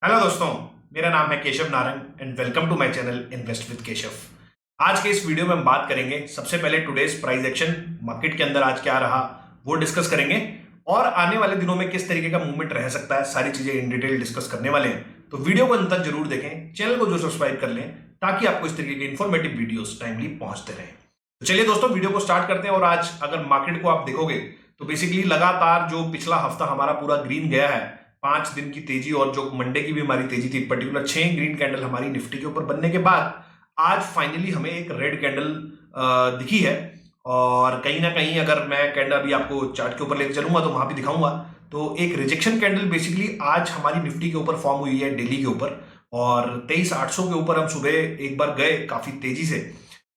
Hello दोस्तों, मेरा नाम है Keshav Narang and welcome to my channel invest with Keshav. आज के इस वीडियो में हम बात करेंगे सबसे पहले टुडेस प्राइस एक्शन, मार्केट के अंदर आज क्या रहा वो डिस्कस करेंगे और आने वाले दिनों में किस तरीके का मूवमेंट रह सकता है, सारी चीजें इन डिटेल डिस्कस करने वाले हैं। तो वीडियो को अंत तक जरूर देखें, चैनल को जो सब्सक्राइब कर लें ताकि आपको इस तरीके के इन्फॉर्मेटिव वीडियोस टाइमली पहुंचते रहें। तो चलिए दोस्तों, वीडियो को स्टार्ट करते हैं। और आज अगर मार्केट को आप देखोगे तो बेसिकली लगातार जो पिछला हफ्ता हमारा पूरा ग्रीन गया है, 5 दिन की तेजी और जो मंडे की भी हमारी तेजी थी, पर्टिकुलर 6 ग्रीन कैंडल हमारी निफ्टी के ऊपर बनने के बाद आज फाइनली हमें एक रेड कैंडल दिखी है। और कहीं ना कहीं अगर मैं कैंडल अभी आपको चार्ट के ऊपर लेकर चलूंगा तो वहां भी दिखाऊंगा, तो एक रिजेक्शन कैंडल बेसिकली आज हमारी निफ्टी के ऊपर फॉर्म हुई है डेली के ऊपर। और 23,800 के ऊपर हम सुबह एक बार गए काफी तेजी से,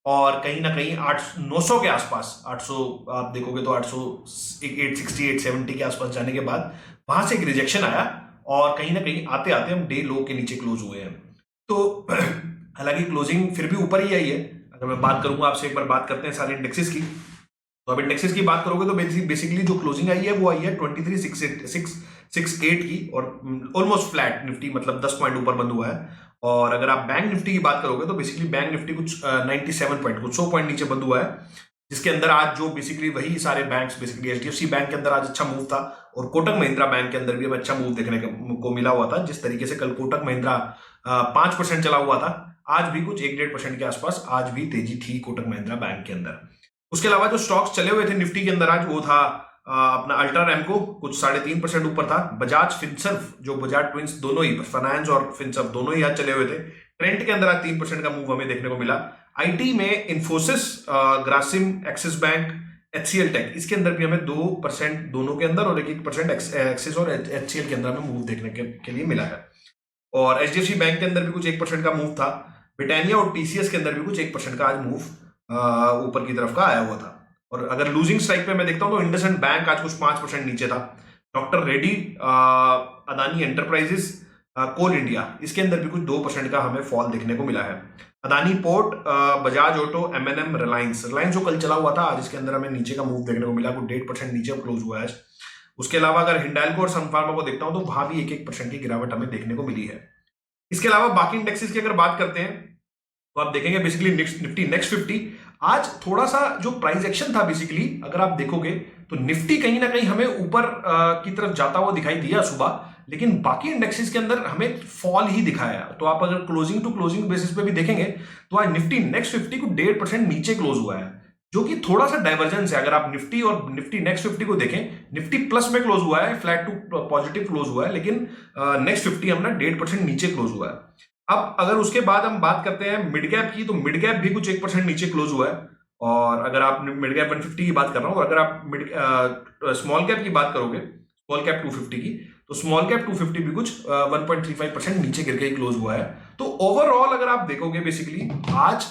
और कहीं ना कहीं 800-900 के आसपास, 800 आप देखोगे तो 800 860 870 के आसपास जाने के बाद वहां से एक रिजेक्शन आया और कहीं ना कहीं आते आते हम डे लो के नीचे क्लोज हुए हैं। तो हालांकि क्लोजिंग फिर भी ऊपर ही आई है। अगर मैं बात करूंगा आपसे, एक बार बात करते हैं सारे इंडेक्सेस की। तो अब इंडेक्सेस की बात करोगे तो बेसिकली जो क्लोजिंग आई है वो आई है 23,668 की, और ऑलमोस्ट फ्लैट निफ्टी, मतलब 10 पॉइंट ऊपर बंद हुआ है। और अगर आप बैंक निफ्टी की बात करोगे तो बेसिकली बैंक निफ्टी कुछ 97 पॉइंट, कुछ 100 पॉइंट नीचे बंद हुआ है, जिसके अंदर आज जो बेसिकली वही सारे बैंक्स, बेसिकली एचडीएफसी बैंक के अंदर आज अच्छा मूव था और कोटक महिंद्रा बैंक के अंदर भी हमें अच्छा मूव देखने को मिला हुआ था। जिस तरीके से कल कोटक महिंद्रा 5% चला हुआ था, आज भी कुछ 1-1.5% के आसपास आज भी तेजी थी कोटक महिंद्रा बैंक के अंदर। उसके अलावा जो स्टॉक्स चले हुए थे निफ्टी के अंदर आज, वो था अपना अल्ट्रा रैमको, कुछ 3.5% ऊपर था। बजाज फिनसर्व, जो बजाज ट्विंस दोनों ही, फाइनेंस और फिनसर्व दोनों ही आज चले हुए थे। ट्रेंड के अंदर आज 3% का मूव हमें देखने को मिला। आईटी में Infosys, Grasim, Axis bank, HCL tech, इसके अंदर भी हमें 2% दोनों के अंदर और 1% एक्सिस और एचसीएल के अंदर हमें मूव देखने के लिए मिला है। और एचडीएफसी बैंक के अंदर भी कुछ 1% का मूव था। ब्रिटानिया और टीसीएस के अंदर भी कुछ 1% का आज मूव ऊपर की तरफ का आया हुआ था। और अगर लूजिंग स्ट्राइक पे मैं देखता हूं तो इंडसइंड बैंक आज कुछ 5% नीचे था। डॉक्टर रेड्डी, अदानी एंटरप्राइजेस, कोल इंडिया, इसके अंदर भी कुछ 2% का हमें फॉल देखने को मिला है। Adani port, Bajaj auto, MNM, Reliance जो कल चला हुआ था, आज इसके अंदर हमें नीचे का मूव देखने को मिला, कुछ 1.5% नीचे क्लोज हुआ है। उसके अलावा अगर हिंडाल्को और सन फार्मा को देखता हूं तो वहां भी 1-1% की गिरावट हमें देखने को मिली है। इसके अलावा बाकी इंडेक्सेस की अगर बात करते हैं तो आप देखेंगे बेसिकली निफ्टी नेक्स्ट 50 आज थोड़ा सा जो प्राइस एक्शन था, बेसिकली अगर आप देखोगे तो निफ्टी कहीं ना कहीं हमें ऊपर की तरफ जाता हुआ दिखाई दिया सुबह, लेकिन बाकी इंडेक्सेस के अंदर हमें फॉल ही दिखाया। तो आप अगर क्लोजिंग टू क्लोजिंग बेसिस पे भी देखेंगे तो आज निफ्टी नेक्स्ट 50 को 1.5% नीचे क्लोज हुआ है, जो कि थोड़ा सा डाइवर्जेंस है। अगर आप निफ्टी और निफ्टी नेक्स्ट 50 को देखें, निफ्टी प्लस में क्लोज हुआ है, फ्लैट टू पॉजिटिव क्लोज हुआ है, लेकिन नेक्स्ट 50 हमने 1.5% नीचे क्लोज हुआ है। अब अगर उसके बाद हम बात करते हैं मिड कैप की, तो मिड कैप भी कुछ 1% नीचे क्लोज हुआ है। और अगर आप मिड कैप 150 की बात कर रहा हूं, अगर आप स्मॉल कैप की बात करोगे, स्मॉल कैप 250 की, तो स्मॉल कैप 250 भी कुछ 1.35% नीचे गिर के क्लोज हुआ है। तो ओवरऑल अगर आप देखोगे बेसिकली आज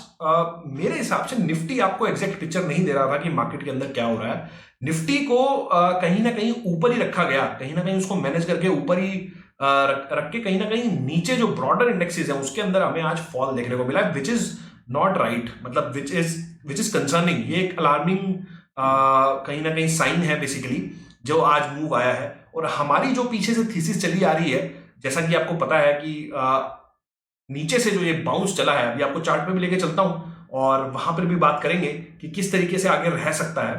मेरे हिसाब से निफ्टी आपको एग्जैक्ट पिक्चर नहीं दे रहा था कि मार्केट के अंदर क्या हो रहा है। निफ्टी को कहीं ना कहीं ऊपर ही रखा गया, कहीं ना कहीं उसको मैनेज करके ऊपर ही रख के कहीं ना कहीं नीचे जो ब्रॉडर इंडेक्सेस है उसके अंदर हमें आज फॉल देखने को मिला है, विच इज नॉट राइट, मतलब विच इज कंसर्निंग। ये एक अलार्मिंग कहीं ना कहीं साइन है बेसिकली जो आज मूव आया है। और हमारी जो पीछे से थीसिस चली आ रही है, जैसा कि आपको पता है कि नीचे से जो ये बाउंस चला है, अभी आपको चार्ट पे भी लेके चलता हूं और वहां पर भी बात करेंगे कि किस तरीके से आगे रह सकता है।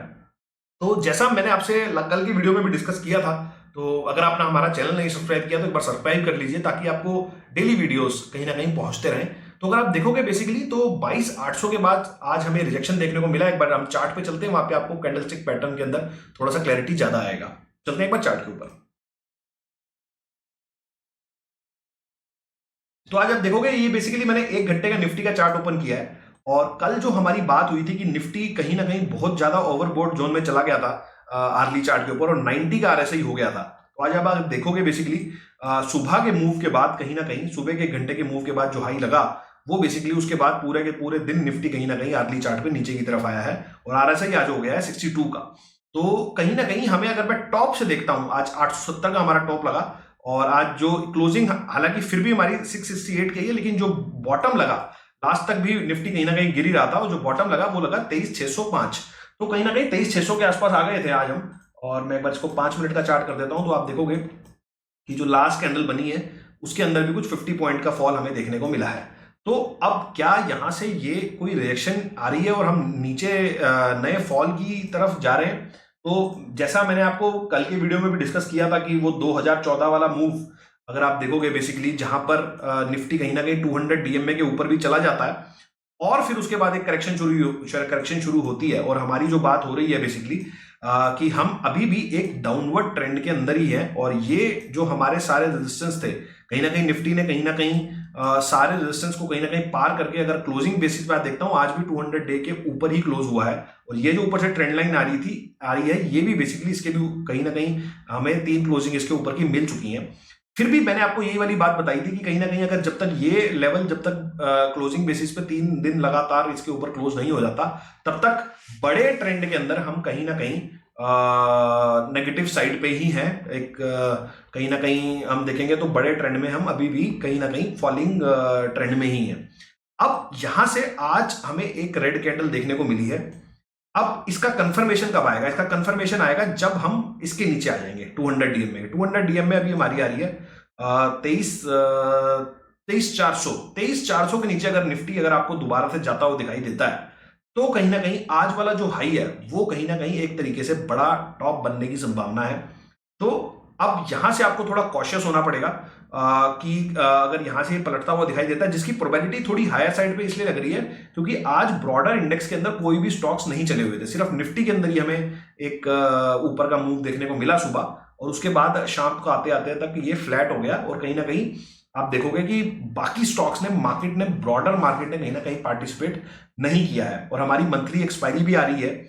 तो जैसा मैंने आपसे कल की वीडियो में भी डिस्कस किया था, तो अगर आपने हमारा चैनल नहीं सब्सक्राइब किया तो एक बार सब्सक्राइब कर लीजिए ताकि आपको डेली वीडियोस कहीं ना कहीं पहुंचते रहें। तो अगर आप देखोगे बेसिकली तो 22,800 के बाद आज हमें रिजेक्शन देखने को मिला। एक बार हम चार्ट पे चलते हैं, वहां पे आपको कैंडलस्टिक पैटर्न के अंदर थोड़ा सा क्लैरिटी ज्यादा आएगा। चलते हैं एक बार चार्ट के ऊपर। तो आज आप देखोगे ये बेसिकली मैंने 1 घंटे का निफ्टी का चार्ट ओपन किया है, और कल जो हमारी बात हुई थी कि निफ्टी कहीं ना कहीं बहुत ज्यादा ओवरबोट जोन में चला गया था आर्ली चार्ट के ऊपर, और 90 का आरएसआई हो गया था। तो आज आप देखोगे बेसिकली सुबह के मूव के बाद, कहीं ना कहीं सुबह के 1 घंटे के मूव के बाद जो हाई लगा, वो बेसिकली उसके बाद पूरे के पूरे दिन निफ्टी कहीं ना कहीं आर्ली चार्ट पे नीचे की तरफ आया है, और आरएसआई आज हो गया है 62 का। तो कहीं ना कहीं हमें, अगर मैं टॉप से देखता हूं, आज 870 का हमारा टॉप लगा, और आज जो क्लोजिंग हालांकि फिर भी हमारी 668 की है, लेकिन जो बॉटम लगा लास्ट तक भी निफ्टी कहीं ना कहीं गिर ही रहा था, और जो बॉटम लगा वो लगा 23,605। तो कहीं ना कहीं 23,600 के आसपास आ गए थे आज हम। और मैं एक बार इसको 5 मिनट का चार्ट कर देता हूं, तो आप देखोगे कि जो लास्ट कैंडल बनी है उसके अंदर भी कुछ 50 पॉइंट का फॉल हमें देखने को मिला है। तो अब क्या यहाँ से ये कोई रिएक्शन आ रही है और हम नीचे नए फॉल की तरफ जा रहे हैं? तो जैसा मैंने आपको कल के वीडियो में भी डिस्कस किया था कि वो 2014 वाला मूव अगर आप देखोगे बेसिकली, जहां पर निफ्टी कहीं ना कहीं 200 डीएमए के ऊपर भी चला जाता है और फिर उसके बाद एक करेक्शन शुरू होती है, और हमारी जो बात हो रही है बेसिकली कि हम अभी भी एक डाउनवर्ड ट्रेंड के अंदर ही है, और ये जो हमारे सारे रेजिस्टेंस थे, कहीं ना कहीं निफ्टी ने कहीं ना कहीं सारे रेजिस्टेंस को कहीं ना कहीं पार करके, अगर क्लोजिंग बेसिस पे देखता हूं आज भी 200 डे के ऊपर ही क्लोज हुआ है, और ये जो ऊपर से ट्रेंड लाइन आ रही है, ये भी बेसिकली इसके भी कहीं ना कहीं हमें 3 क्लोजिंग इसके ऊपर की मिल चुकी हैं। फिर भी मैंने आपको यही वाली बात बताई थी कि कहीं ना कहीं अगर जब तक ये लेवल, जब तक क्लोजिंग बेसिस पे 3 दिन लगातार इसके ऊपर क्लोज नहीं हो जाता, तब तक बड़े ट्रेंड के अंदर हम कहीं ना कहीं नेगेटिव साइड पे ही हैं। एक कहीं ना कहीं हम देखेंगे तो बड़े ट्रेंड में हम अभी भी कहीं ना कहीं फॉलिंग ट्रेंड में ही हैं। अब यहां से आज हमें एक रेड कैंडल देखने को मिली है। अब इसका कंफर्मेशन कब आएगा? इसका कंफर्मेशन आएगा जब हम इसके नीचे आ जाएंगे 200 डीएम में। 200 डीएम में अभी हमारी आ रही है 23,400 के नीचे अगर निफ्टी अगर आपको दोबारा से जाता हुआ दिखाई देता है, तो कहीं ना कहीं आज वाला जो हाई है वो कहीं ना कहीं एक तरीके से बड़ा टॉप बनने की संभावना है। तो अब यहां से आपको थोड़ा कॉशियस होना पड़ेगा कि अगर यहां से पलटता हुआ दिखाई देता है, जिसकी प्रोबेबिलिटी थोड़ी हायर साइड पे इसलिए लग रही है क्योंकि आज ब्रॉडर इंडेक्स के अंदर कोई भी स्टॉक्स नहीं चले हुए थे, सिर्फ निफ्टी के अंदर ही हमें एक ऊपर का मूव देखने को मिला सुबह, और उसके बाद शाम को आते आते तक ये फ्लैट हो गया। और कहीं ना कहीं आप देखोगे कि बाकी स्टॉक्स ने, ब्रॉडर मार्केट ने कहीं ना कहीं पार्टिसिपेट नहीं किया है, और हमारी मंथली एक्सपायरी भी आ रही है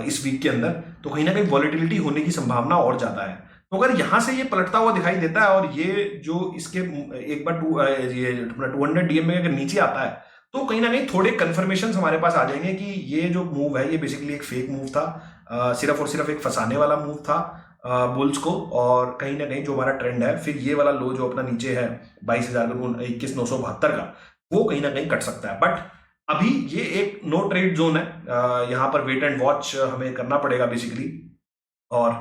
इस वीक के अंदर, तो कहीं ना कहीं वॉलेटिलिटी होने की संभावना और ज्यादा है। तो अगर यहां से ये पलटता हुआ दिखाई देता है और ये जो इसके एक बार 200 डीएम में अगर नीचे आता है, तो कहीं ना कहीं थोड़े कंफर्मेशन हमारे पास आ जाएंगे कि ये जो मूव है ये बेसिकली एक फेक मूव था, सिर्फ और सिर्फ एक फंसाने वाला मूव था बुल्स को, और कहीं ना कहीं जो हमारा ट्रेंड है, फिर ये वाला लो जो अपना नीचे है 22,972 का, वो कहीं ना कहीं कट सकता है। बट अभी ये एक नो ट्रेड जोन है, यहाँ पर वेट एंड वॉच हमें करना पड़ेगा बेसिकली, और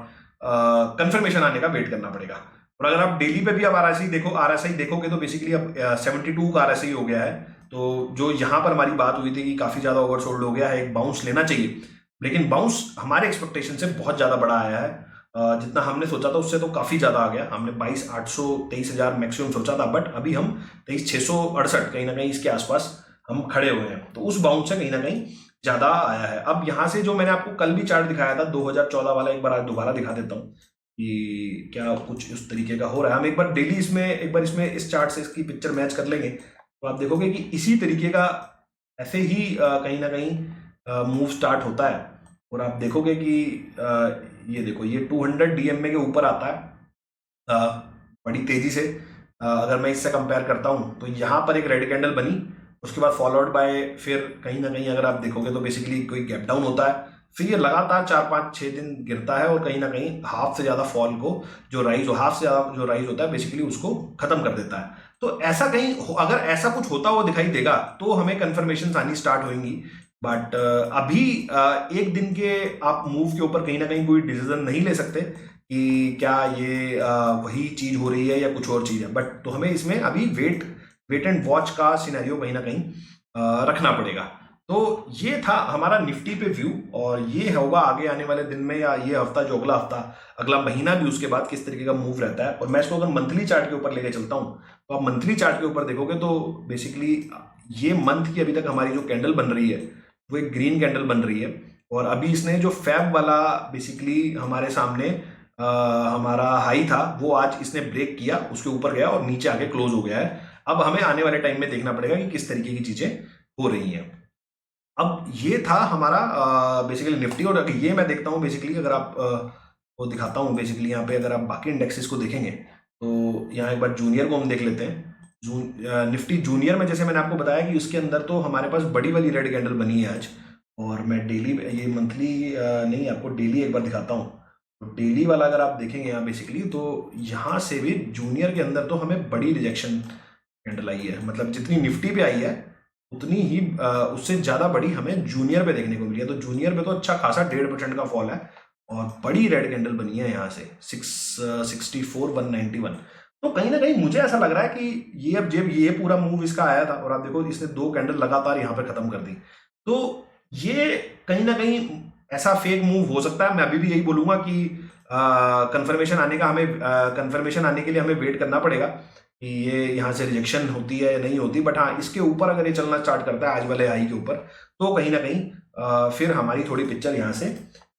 कंफर्मेशन आने का वेट करना पड़ेगा। और अगर आप डेली पे भी आप आरएसआई देखोगे तो बेसिकली अब 72 का आरएसआई हो गया है। तो जो यहाँ पर हमारी बात हुई थी कि काफी ज्यादा ओवरसोल्ड हो गया है, एक बाउंस लेना चाहिए, लेकिन बाउंस हमारे एक्सपेक्टेशन से बहुत ज्यादा बड़ा आया है। जितना हमने सोचा था उससे तो काफी ज्यादा आ गया। हमने 22,800 23,000 मैक्सिमम सोचा था, बट अभी हम 23,668 कहीं ना कहीं इसके आसपास हम खड़े हुए हैं। तो उस बाउंस से कहीं ना कहीं ज्यादा आया है। अब यहां से जो मैंने आपको कल भी चार्ट दिखाया था 2014 वाला, एक बार आज दोबारा दिखा देता हूं कि क्या कुछ उस तरीके का हो रहा है। हम एक बार डेली इसमें इस चार्ट से इसकी पिक्चर मैच कर लेंगे, तो आप देखोगे कि इसी तरीके का ऐसे ही कहीं ना कहीं मूव स्टार्ट होता है। और आप देखोगे कि ये देखो, ये 200 डीएमए के ऊपर आता है बड़ी तेजी से। अगर मैं इससे कंपेयर करता हूं तो यहां पर एक रेड कैंडल बनी, उसके बाद फॉलोड बाय फिर कहीं ना कहीं अगर आप देखोगे तो बेसिकली कोई गैप डाउन होता है, फिर ये लगातार 4-5-6 दिन गिरता है, और कहीं ना कहीं हाफ से ज्यादा फॉल को हाफ से ज्यादा जो राइज होता है बेसिकली उसको खत्म कर देता है। तो ऐसा अगर ऐसा कुछ होता हुआ दिखाई देगा तो हमें कंफर्मेशन आनी स्टार्ट होंगी। बट अभी एक दिन के आप मूव के ऊपर कहीं ना कहीं कोई डिसीजन नहीं ले सकते कि क्या ये वही चीज हो रही है या कुछ और चीज है। बट तो हमें इसमें अभी वेट एंड वॉच का सिनेरियो कहीं ना कहीं रखना पड़ेगा। तो ये था हमारा निफ्टी पे व्यू, और ये होगा आगे आने वाले दिन में, या ये हफ्ता जो अगला हफ्ता, अगला महीना भी उसके बाद किस तरीके का मूव रहता है। और मैं इसको अगर मंथली चार्ट के ऊपर लेके चलता हूं तो आप मंथली चार्ट के ऊपर देखोगे तो बेसिकली ये मंथ की अभी तक हमारी जो कैंडल बन रही है वो एक ग्रीन कैंडल बन रही है, और अभी इसने जो फैब वाला बेसिकली हमारे सामने हमारा हाई था वो आज इसने ब्रेक किया, उसके ऊपर गया और नीचे आके क्लोज हो गया है। अब हमें आने वाले टाइम में देखना पड़ेगा कि किस तरीके की चीजें हो रही हैं। अब ये था हमारा बेसिकली निफ्टी, और ये मैं देखता हूँ बेसिकली अगर आप वो दिखाता हूँ बेसिकली यहाँ पे अगर आप बाकी इंडेक्सेस को देखेंगे तो यहाँ एक बार जूनियर को हम देख लेते हैं। निफ्टी जूनियर में जैसे मैंने आपको बताया कि उसके अंदर तो हमारे पास बड़ी वाली रेड कैंडल बनी है आज, और मैं डेली, ये मंथली नहीं, आपको डेली एक बार दिखाता हूँ। तो डेली वाला अगर आप देखेंगे यहाँ बेसिकली, तो यहाँ से भी जूनियर के अंदर तो हमें बड़ी रिजेक्शन कैंडल आई है, मतलब जितनी निफ्टी पे आई है उतनी ही उससे ज़्यादा बड़ी हमें जूनियर पे देखने को मिली है। तो जूनियर पे तो अच्छा खासा 1.5% का फॉल है, और बड़ी रेड कैंडल बनी है यहाँ से 664,191। तो कहीं ना कहीं मुझे ऐसा लग रहा है कि ये अब जब ये पूरा मूव इसका आया था और आप देखो इसने 2 कैंडल लगातार यहाँ पे खत्म कर दी, तो ये कहीं ना कहीं ऐसा फेक मूव हो सकता है। मैं अभी भी यही बोलूंगा कि कंफर्मेशन आने के लिए हमें वेट करना पड़ेगा कि ये यहाँ से रिजेक्शन होती है या नहीं होती। बट हाँ, इसके ऊपर अगर ये चलना स्टार्ट करता है आज वाले हाई के ऊपर, तो कहीं ना कहीं फिर हमारी थोड़ी पिक्चर यहाँ से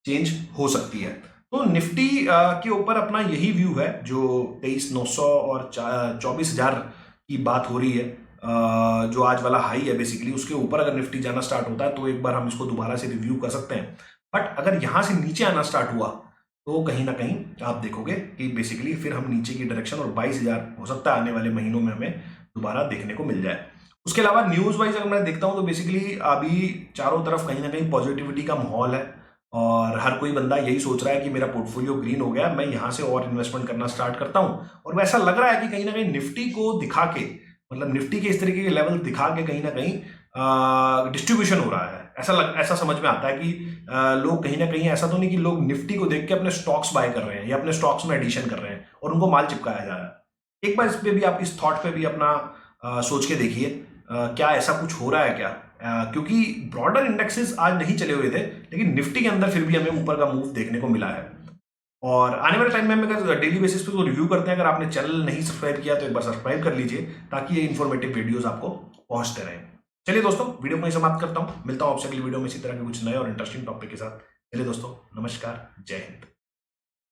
चेंज हो सकती है। तो निफ्टी के ऊपर अपना यही व्यू है, जो 23,900 और 24,000 की बात हो रही है, जो आज वाला हाई है बेसिकली, उसके ऊपर अगर निफ्टी जाना स्टार्ट होता है तो एक बार हम इसको दोबारा से रिव्यू कर सकते हैं। बट अगर यहाँ से नीचे आना स्टार्ट हुआ तो कहीं ना कहीं आप देखोगे कि बेसिकली फिर हम नीचे की डायरेक्शन, और 22,000 हो सकता है आने वाले महीनों में हमें दोबारा देखने को मिल जाए। उसके अलावा न्यूज वाइज अगर मैं देखता हूं तो बेसिकली अभी चारों तरफ कहीं ना कहीं पॉजिटिविटी का माहौल है, और हर कोई बंदा यही सोच रहा है कि मेरा पोर्टफोलियो ग्रीन हो गया, मैं यहां से और इन्वेस्टमेंट करना स्टार्ट करता हूं। और वैसा लग रहा है कि कहीं ना कहीं निफ्टी को दिखा के, मतलब निफ्टी के इस तरीके के लेवल दिखा के कहीं ना कहीं डिस्ट्रीब्यूशन हो रहा है। ऐसा समझ में आता है कि लोग कहीं ना कहीं, ऐसा तो नहीं कि लोग निफ्टी को देख के अपने स्टॉक्स बाय कर रहे हैं या अपने स्टॉक्स में एडिशन कर रहे हैं और उनको माल चिपकाया जा रहा है। एक बार इस पे भी आप, इस थॉट पे भी अपना सोच के देखिए, क्या ऐसा कुछ हो रहा है क्या? क्योंकि ब्रॉडर इंडेक्सेस आज नहीं चले हुए थे, लेकिन निफ्टी के अंदर फिर भी हमें ऊपर का मूव देखने को मिला है। और आने वाले टाइम में हम अगर डेली बेसिस पे तो रिव्यू करते हैं। अगर आपने चैनल नहीं सब्सक्राइब किया तो एक बार सब्सक्राइब कर लीजिए, ताकि ये इन्फॉर्मेटिव वीडियोस आपको पहुंचते रहें। चलिए दोस्तों, वीडियो को यहीं समाप्त करता हूं। मिलता हूं आपसे अगली वीडियो में इसी तरह के कुछ नए और इंटरेस्टिंग टॉपिक के साथ। चलिए दोस्तों, नमस्कार, जय हिंद।